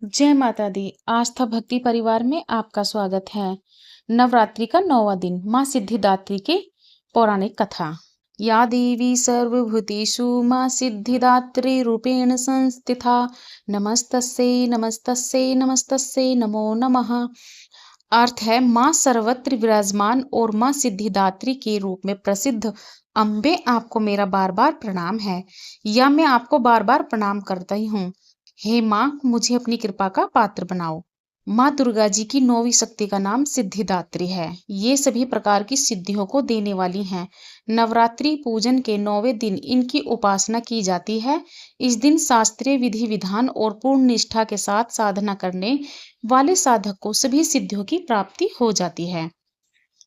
जय माता दी। आस्था भक्ति परिवार में आपका स्वागत है। नवरात्रि का 9वां दिन, माँ सिद्धिदात्री की पौराणिक कथा। या देवी सर्वभूतेषु माँ सिद्धिदात्री रूपेण संस्थिता, नमस्तस्यै नमस्तस्यै नमस्तस्यै नमो नमः। अर्थ है, माँ सर्वत्र विराजमान और माँ सिद्धिदात्री के रूप में प्रसिद्ध अम्बे, आपको मेरा बार बार प्रणाम है, या मैं आपको बार बार प्रणाम करता ही हूँ। हे माँ, मुझे अपनी कृपा का पात्र बनाओ। माँ दुर्गा जी की 9वीं शक्ति का नाम सिद्धिदात्री है। ये सभी प्रकार की सिद्धियों को देने वाली हैं। नवरात्रि पूजन के 9वें दिन इनकी उपासना की जाती है। इस दिन शास्त्रीय विधि विधान और पूर्ण निष्ठा के साथ साधना करने वाले साधक को सभी सिद्धियों की प्राप्ति हो जाती है।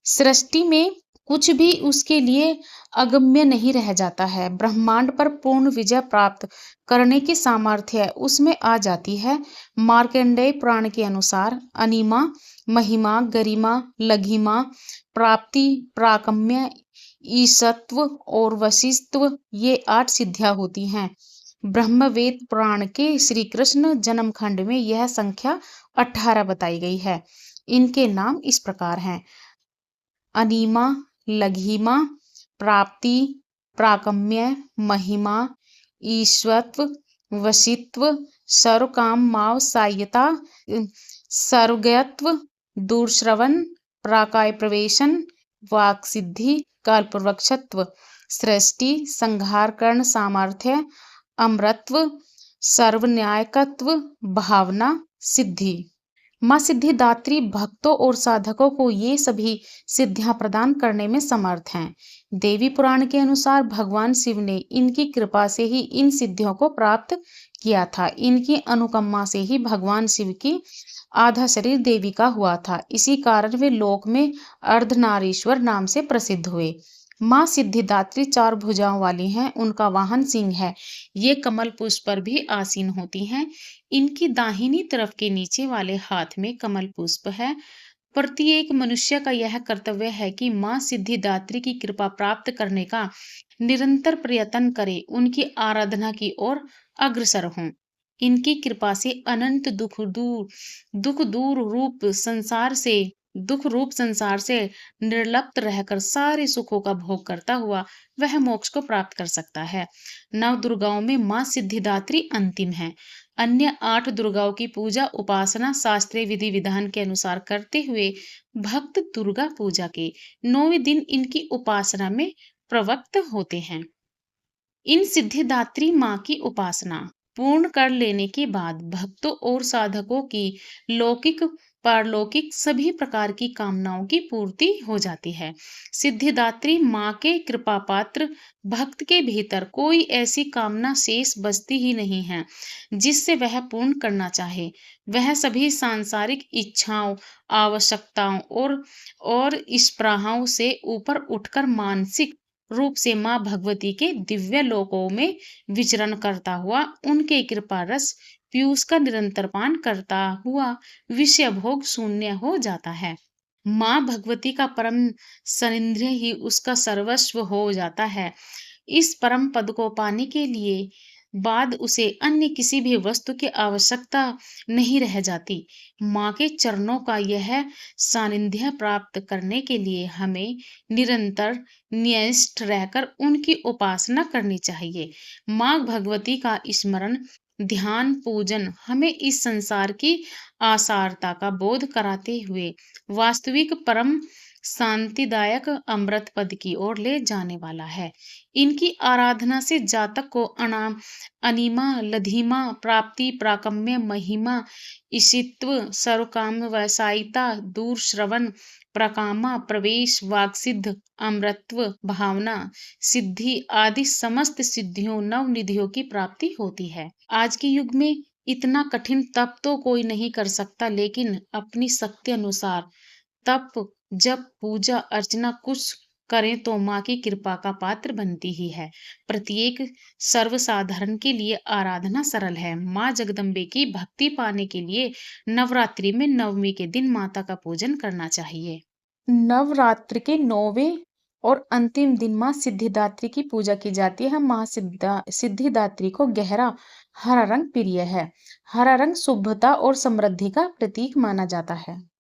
सृष्टि में कुछ भी उसके लिए अगम्य नहीं रह जाता है। ब्रह्मांड पर पूर्ण विजय प्राप्त करने की सामर्थ्य उसमें आ जाती है। मार्कंडेय पुराण के अनुसार अनिमा, महिमा, गरिमा, लघिमा, प्राप्ति, प्राकम्य, ईशत्व और वशिष्ठत्व, ये 8 सिद्धियां होती हैं। ब्रह्मवेद पुराण के श्री कृष्ण जन्म खंड में यह संख्या 18 बताई गई है। इनके नाम इस प्रकार हैं: अनिमा, लघिमा, प्राप्ति, प्राकम्य, महिमा, ईश्वत्व, वशित्व, सर्वकाम माव सायता, सर्वज्ञत्व, दूरश्रवण, प्राकाय प्रवेशन, वाक सिद्धि, कल्पवृक्षत्व, सृष्टि संहार कर्ण सामर्थ्य, अमरत्व, सर्वन्यायकत्व, भावना सिद्धि। माँ सिद्धिदात्री भक्तों और साधकों को ये सभी सिद्धियां प्रदान करने में समर्थ हैं। देवी पुराण के अनुसार भगवान शिव ने इनकी कृपा से ही इन सिद्धियों को प्राप्त किया था। इनकी अनुकंपा से ही भगवान शिव की आधा शरीर देवी का हुआ था। इसी कारण वे लोक में अर्धनारीश्वर नाम से प्रसिद्ध हुए। माँ सिद्धिदात्री 4 भुजाओं वाली हैं। उनका वाहन सिंह है। ये कमल पुष्प पर भी आसीन होती हैं। इनकी दाहिनी तरफ के नीचे वाले हाथ में कमल पुष्प है। प्रत्येक मनुष्य का यह कर्तव्य है कि माँ सिद्धिदात्री की कृपा प्राप्त करने का निरंतर प्रयत्न करे, उनकी आराधना की ओर अग्रसर हों। इनकी कृपा से अनंत दुख दूर रूप संसार से निर्लिप्त रहकर सारे सुखों का भोग करता हुआ वह मोक्ष को प्राप्त कर सकता है। 9 दुर्गाओं में माँ सिद्धिदात्री अंतिम है। अन्य 8 दुर्गाओं की पूजा उपासना शास्त्रीय विधि विधान के अनुसार करते हुए भक्त दुर्गा पूजा के 9वें दिन इनकी उपासना में प्रवृत्त होते हैं। इन सिद्धिदात्री माँ की उपासना पूर्ण कर लेने के बाद भक्तों और साधकों की लौकिक पारलौकिक सभी प्रकार की कामनाओं की पूर्ति हो जाती है। सिद्धिदात्री माँ के कृपा पात्र भक्त के भीतर कोई ऐसी कामना शेष बचती ही नहीं है जिससे वह पूर्ण करना चाहे। वह सभी सांसारिक इच्छाओं, आवश्यकताओं और स्पृहाओं से ऊपर उठकर मानसिक रूप से माँ भगवती के दिव्य लोकों में विचरण करता हुआ उनके कृपा रस पीयूष का निरंतर पान करता हुआ विषय भोग शून्य हो जाता है। माँ भगवती का परम सानिध्य ही उसका सर्वस्व हो जाता है। इस परम पद को पाने के लिए बाद उसे अन्य किसी भी वस्तु की आवश्यकता नहीं रह जाती। माँ के चरणों का यह सानिध्य प्राप्त करने के लिए हमें निरंतर न्यस्त रहकर उनकी उपासना करनी चाहिए। माँ भगवती का स्मरण, ध्यान, पूजन हमें इस संसार की आसारता का बोध कराते हुए वास्तविक परम शांतिदायक अमृत पद की ओर ले जाने वाला है। इनकी आराधना से जातक को अनिमा, लधिमा, प्राप्ति, प्राकम्य, महिमा, ईशित्व, सर्वकाम वैसायिता, दूर श्रवण, प्रकामा, प्रवेश, वाक्सिद्ध, अमृतत्व, भावना, सिद्धि आदि समस्त सिद्धियों नवनिधियों की प्राप्ति होती है। आज के युग में इतना कठिन तप तो कोई नहीं कर सकता, लेकिन अपनी शक्ति अनुसार तप, जप, पूजा अर्चना कुछ करें तो माँ की कृपा का पात्र बनती ही है। प्रत्येक सर्वसाधारण के लिए आराधना सरल है। माँ जगदम्बे की भक्ति पाने के लिए नवरात्रि में 9वीं के दिन माता का पूजन करना चाहिए। नवरात्र के 9वें और अंतिम दिन माँ सिद्धिदात्री की पूजा की जाती है। माँ सिद्धिदात्री को गहरा हरा रंग प्रिय है। हरा रंग शुभता और समृद्धि का प्रतीक माना जाता है।